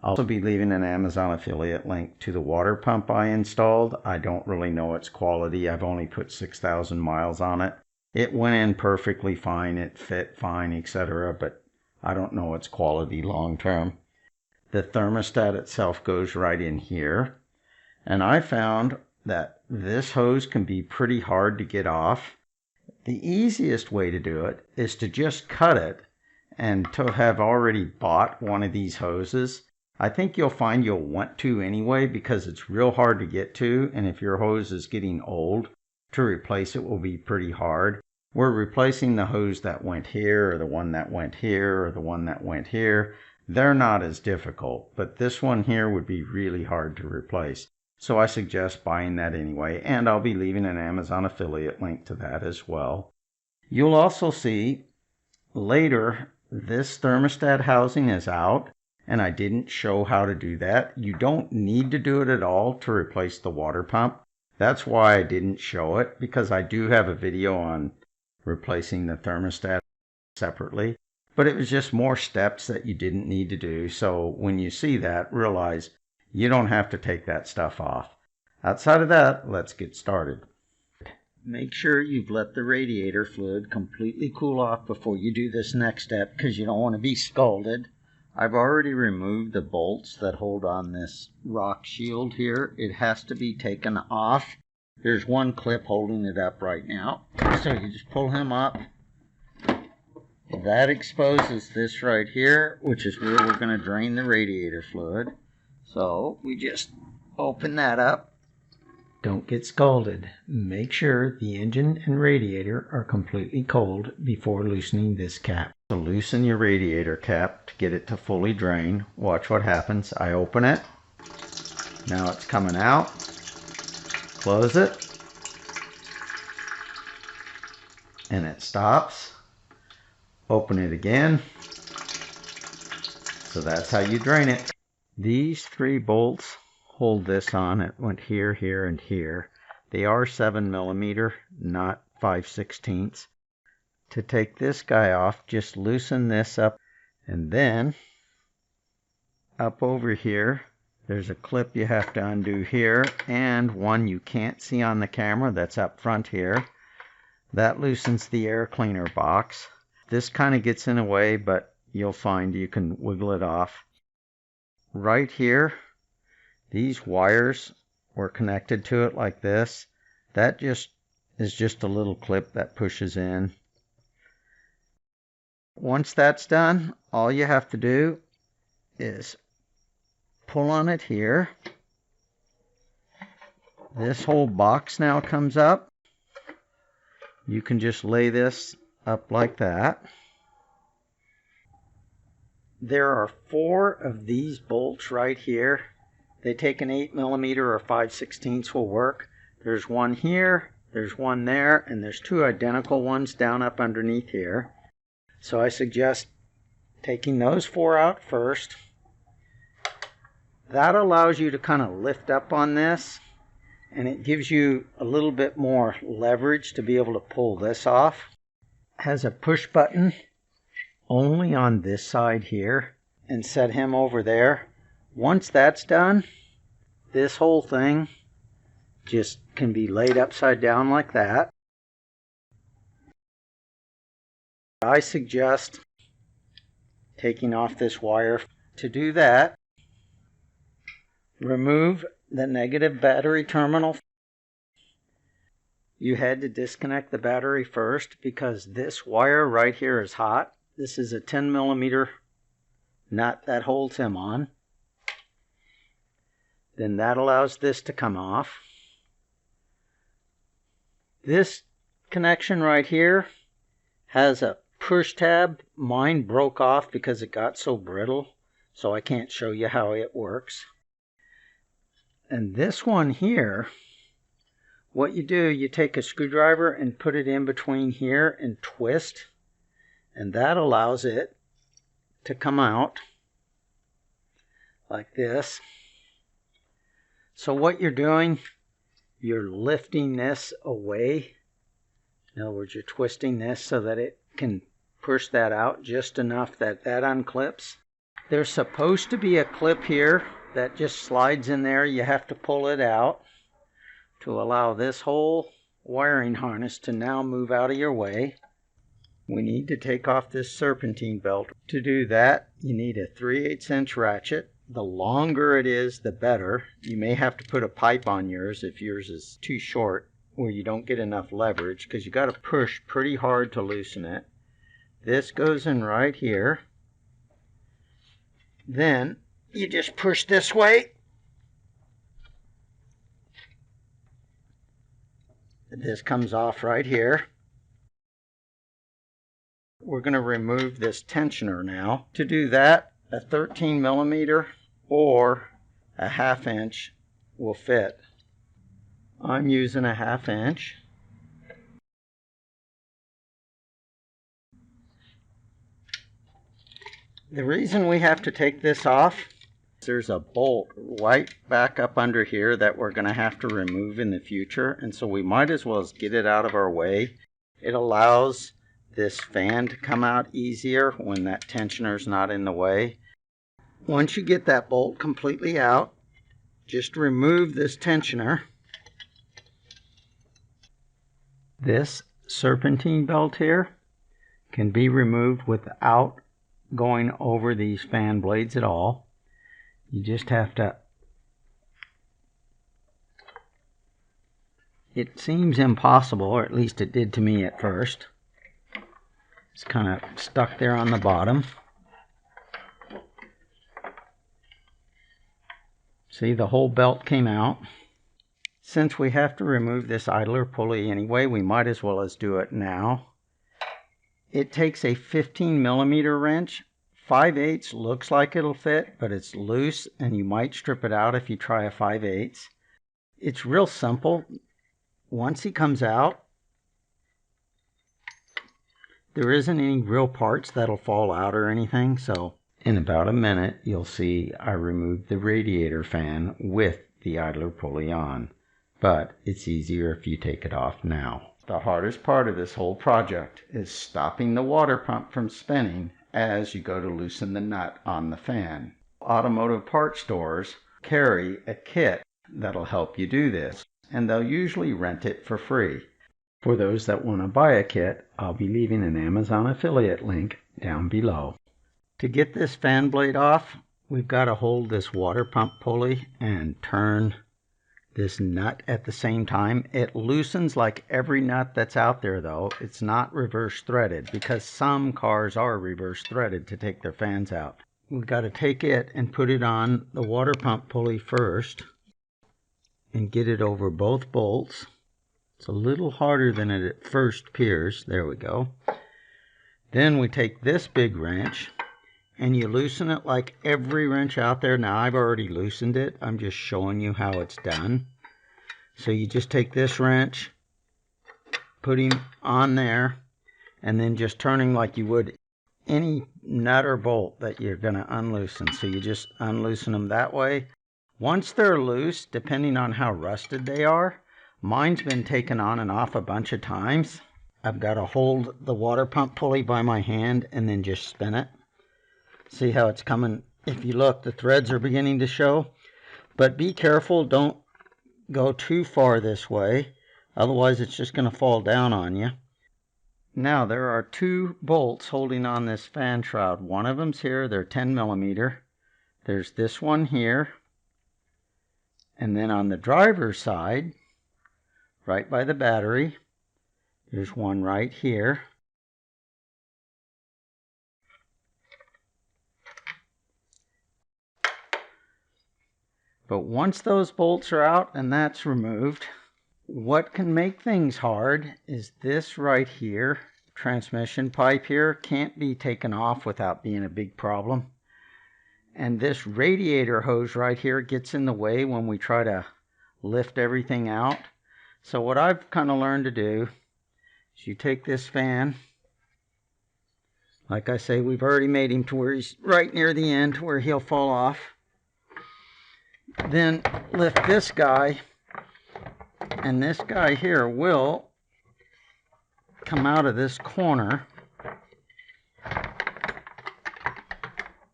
I'll also be leaving an Amazon affiliate link to the water pump I installed. I don't really know its quality. I've only put 6,000 miles on it. It went in perfectly fine. It fit fine, etc. But I don't know its quality long term. The thermostat itself goes right in here. And I found that this hose can be pretty hard to get off. The easiest way to do it is to just cut it, and to have already bought one of these hoses. I think you'll find you'll want to anyway, because it's real hard to get to, and if your hose is getting old, to replace it will be pretty hard. We're replacing the hose that went here, or the one that went here, or the one that went here. They're not as difficult, but this one here would be really hard to replace. So I suggest buying that anyway, and I'll be leaving an Amazon affiliate link to that as well. You'll also see later this thermostat housing is out, and I didn't show how to do that. You don't need to do it at all to replace the water pump. That's why I didn't show it, because I do have a video on replacing the thermostat separately. But it was just more steps that you didn't need to do. So when you see that, realize you don't have to take that stuff off. Outside of that, let's get started. Make sure you've let the radiator fluid completely cool off before you do this next step, because you don't want to be scalded. I've already removed the bolts that hold on this rock shield here. It has to be taken off. There's one clip holding it up right now. So you just pull him up. That exposes this right here, which is where we're going to drain the radiator fluid. So we just open that up. Don't get scalded. Make sure the engine and radiator are completely cold before loosening this cap. So loosen your radiator cap to get it to fully drain. Watch what happens. I open it. Now it's coming out. Close it. And it stops. Open it again. So that's how you drain it. These 3 bolts hold this on. It went here, here, and here. They are 7mm, not 5/16. To take this guy off, just loosen this up, and then up over here, there's a clip you have to undo here, and one you can't see on the camera that's up front here. That loosens the air cleaner box. This kind of gets in the way, but you'll find you can wiggle it off. Right here, these wires were connected to it like this. That is just a little clip that pushes in. Once that's done, all you have to do is pull on it here. This whole box now comes up. You can just lay this up like that. There are 4 of these bolts right here. They take an 8mm or 5/16 will work. There's one here, there's one there, and there's 2 identical ones down up underneath here. So I suggest taking those 4 out first. That allows you to kind of lift up on this, and it gives you a little bit more leverage to be able to pull this off. It has a push button only on this side here, and set him over there. Once that's done, this whole thing just can be laid upside down like that. I suggest taking off this wire. To do that, remove the negative battery terminal. You had to disconnect the battery first because this wire right here is hot. This is a 10mm nut that holds him on. Then that allows this to come off. This connection right here has a push tab. Mine broke off because it got so brittle, so I can't show you how it works. And this one here, what you do, you take a screwdriver and put it in between here and twist, and that allows it to come out like this. So what you're doing, you're lifting this away. In other words, you're twisting this so that it can push that out just enough that that unclips. There's supposed to be a clip here that just slides in there. You have to pull it out to allow this whole wiring harness to now move out of your way. We need to take off this serpentine belt. To do that, you need a 3/8 inch ratchet. The longer it is, the better. You may have to put a pipe on yours if yours is too short, where you don't get enough leverage, because you got to push pretty hard to loosen it. This goes in right here. Then you just push this way. This comes off right here. We're going to remove this tensioner now. To do that, a 13 millimeter or a 1/2 inch will fit. I'm using a 1/2 inch. The reason we have to take this off, there's a bolt right back up under here that we're going to have to remove in the future, and so we might as well get it out of our way. It allows this fan to come out easier when that tensioner is not in the way. Once you get that bolt completely out, just remove this tensioner. This serpentine belt here can be removed without going over these fan blades at all. You just have to, it seems impossible, or at least it did to me at first. It's kind of stuck there on the bottom. See, the whole belt came out. Since we have to remove this idler pulley anyway, we might as well do it now. It takes a 15 millimeter wrench. 5/8 looks like it'll fit, but it's loose and you might strip it out if you try a 5/8. It's real simple. Once he comes out, there isn't any real parts that'll fall out or anything, so in about a minute you'll see I removed the radiator fan with the idler pulley on, but it's easier if you take it off now. The hardest part of this whole project is stopping the water pump from spinning as you go to loosen the nut on the fan. Automotive parts stores carry a kit that'll help you do this, and they'll usually rent it for free. For those that want to buy a kit, I'll be leaving an Amazon affiliate link down below. To get this fan blade off, we've got to hold this water pump pulley and turn this nut at the same time. It loosens like every nut that's out there though. It's not reverse threaded, because some cars are reverse threaded to take their fans out. We've got to take it and put it on the water pump pulley first and get it over both bolts. It's a little harder than it at first appears. There we go. Then we take this big wrench and you loosen it like every wrench out there. Now I've already loosened it. I'm just showing you how it's done. So you just take this wrench, put him on there, and then just turning like you would any nut or bolt that you're going to unloosen. So you just unloosen them that way. Once they're loose, depending on how rusted they are, mine's been taken on and off a bunch of times. I've got to hold the water pump pulley by my hand and then just spin it. See how it's coming? If you look, the threads are beginning to show. But be careful, don't go too far this way. Otherwise it's just going to fall down on you. Now there are two bolts holding on this fan shroud. One of them's here, they're 10 millimeter. There's this one here. And then on the driver's side, right by the battery, there's one right here. But once those bolts are out and that's removed, what can make things hard is this right here. Transmission pipe here can't be taken off without being a big problem. And this radiator hose right here gets in the way when we try to lift everything out. So what I've kind of learned to do is you take this fan. Like I say, we've already made him to where he's right near the end where he'll fall off. Then lift this guy, and this guy here will come out of this corner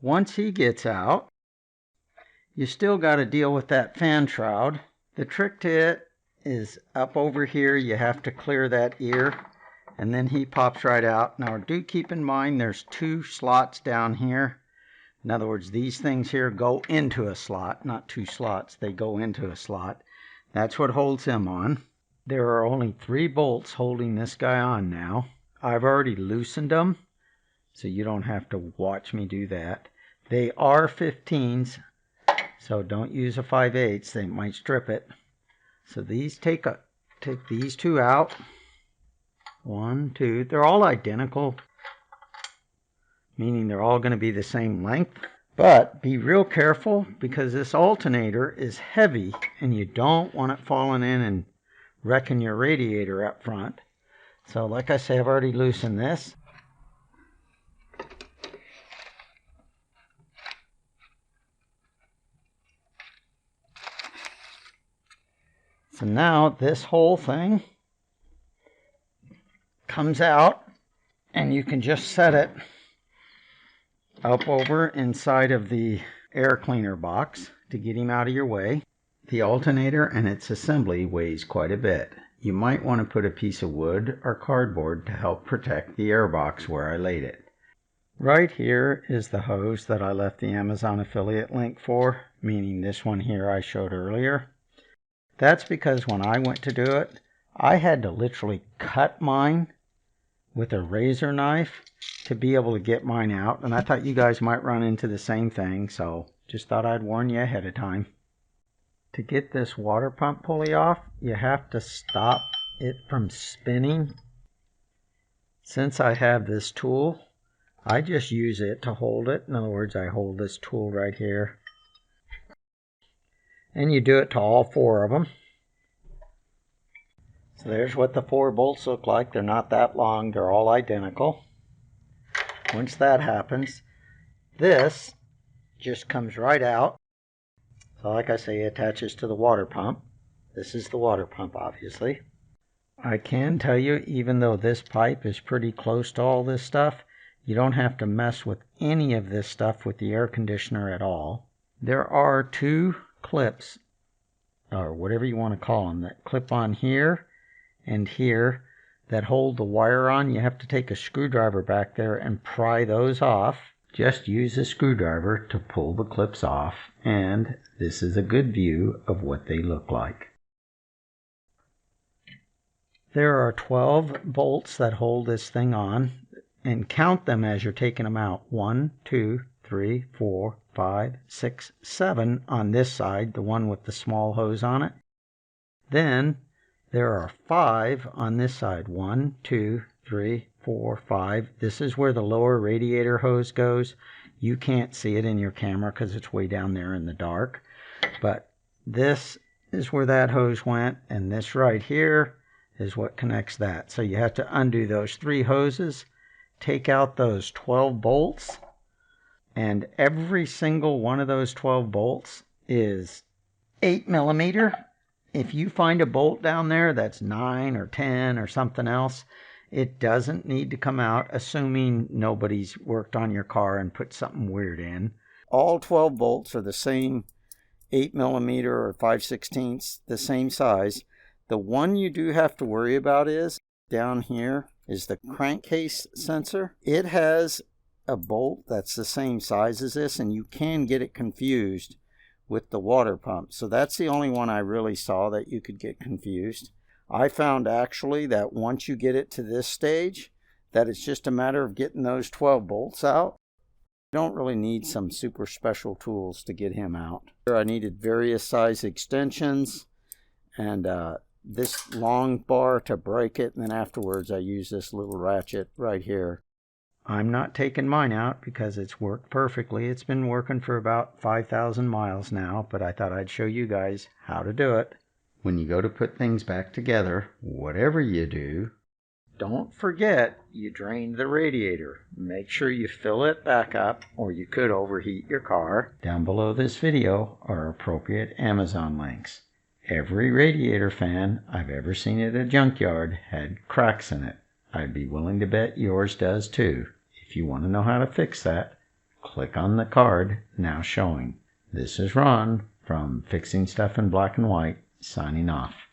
Once he gets out, you still got to deal with that fan shroud. The trick to it is up over here. You have to clear that ear, and then he pops right out. Now do keep in mind there's 2 slots down here. In other words, these things here go into a slot, not 2 slots. They go into a slot. That's what holds him on. There are only 3 bolts holding this guy on now. I've already loosened them, so you don't have to watch me do that. They are 15s, so don't use a 5/8. They might strip it. So these take these 2 out. 1, 2. They're all identical, meaning they're all going to be the same length. But be real careful because this alternator is heavy and you don't want it falling in and wrecking your radiator up front. So like I say, I've already loosened this. So now this whole thing comes out and you can just set it up over inside of the air cleaner box to get him out of your way. The alternator and its assembly weighs quite a bit. You might want to put a piece of wood or cardboard to help protect the air box where I laid it. Right here is the hose that I left the Amazon affiliate link for, meaning this one here I showed earlier. That's because when I went to do it, I had to literally cut mine with a razor knife to be able to get mine out, and I thought you guys might run into the same thing, so just thought I'd warn you ahead of time. To get this water pump pulley off, you have to stop it from spinning. Since I have this tool, I just use it to hold it. In other words, I hold this tool right here. And you do it to all 4 of them. So there's what the 4 bolts look like. They're not that long. They're all identical. Once that happens, this just comes right out. So like I say, it attaches to the water pump. This is the water pump, obviously. I can tell you, even though this pipe is pretty close to all this stuff, you don't have to mess with any of this stuff with the air conditioner at all. There are 2 clips, or whatever you want to call them, that clip on here and here that hold the wire on. You have to take a screwdriver back there and pry those off. Just use a screwdriver to pull the clips off, and this is a good view of what they look like. There are 12 bolts that hold this thing on, and count them as you're taking them out. 1, 2, 3, 4, 5, 6, 7 on this side, the one with the small hose on it. Then there are 5 on this side. 1, 2, 3, 4, 5. This is where the lower radiator hose goes. You can't see it in your camera because it's way down there in the dark. But this is where that hose went, and this right here is what connects that. So you have to undo those 3 hoses, take out those 12 bolts, and every single one of those 12 bolts is 8 millimeter. If you find a bolt down there that's 9 or 10 or something else, it doesn't need to come out, assuming nobody's worked on your car and put something weird in. All 12 bolts are the same 8 millimeter or 5/16, the same size. The one you do have to worry about is down here is the crankcase sensor. It has a bolt that's the same size as this, and you can get it confused with the water pump. So that's the only one I really saw that you could get confused. I found actually that once you get it to this stage, that it's just a matter of getting those 12 bolts out. You don't really need some super special tools to get him out. I needed various size extensions and this long bar to break it, and then afterwards I use this little ratchet right here. I'm not taking mine out because it's worked perfectly. It's been working for about 5,000 miles now, but I thought I'd show you guys how to do it. When you go to put things back together, whatever you do, don't forget you drained the radiator. Make sure you fill it back up or you could overheat your car. Down below this video are appropriate Amazon links. Every radiator fan I've ever seen at a junkyard had cracks in it. I'd be willing to bet yours does too. If you want to know how to fix that, Click on the card now showing. This is Ron from Fixing Stuff in Black and White, signing off.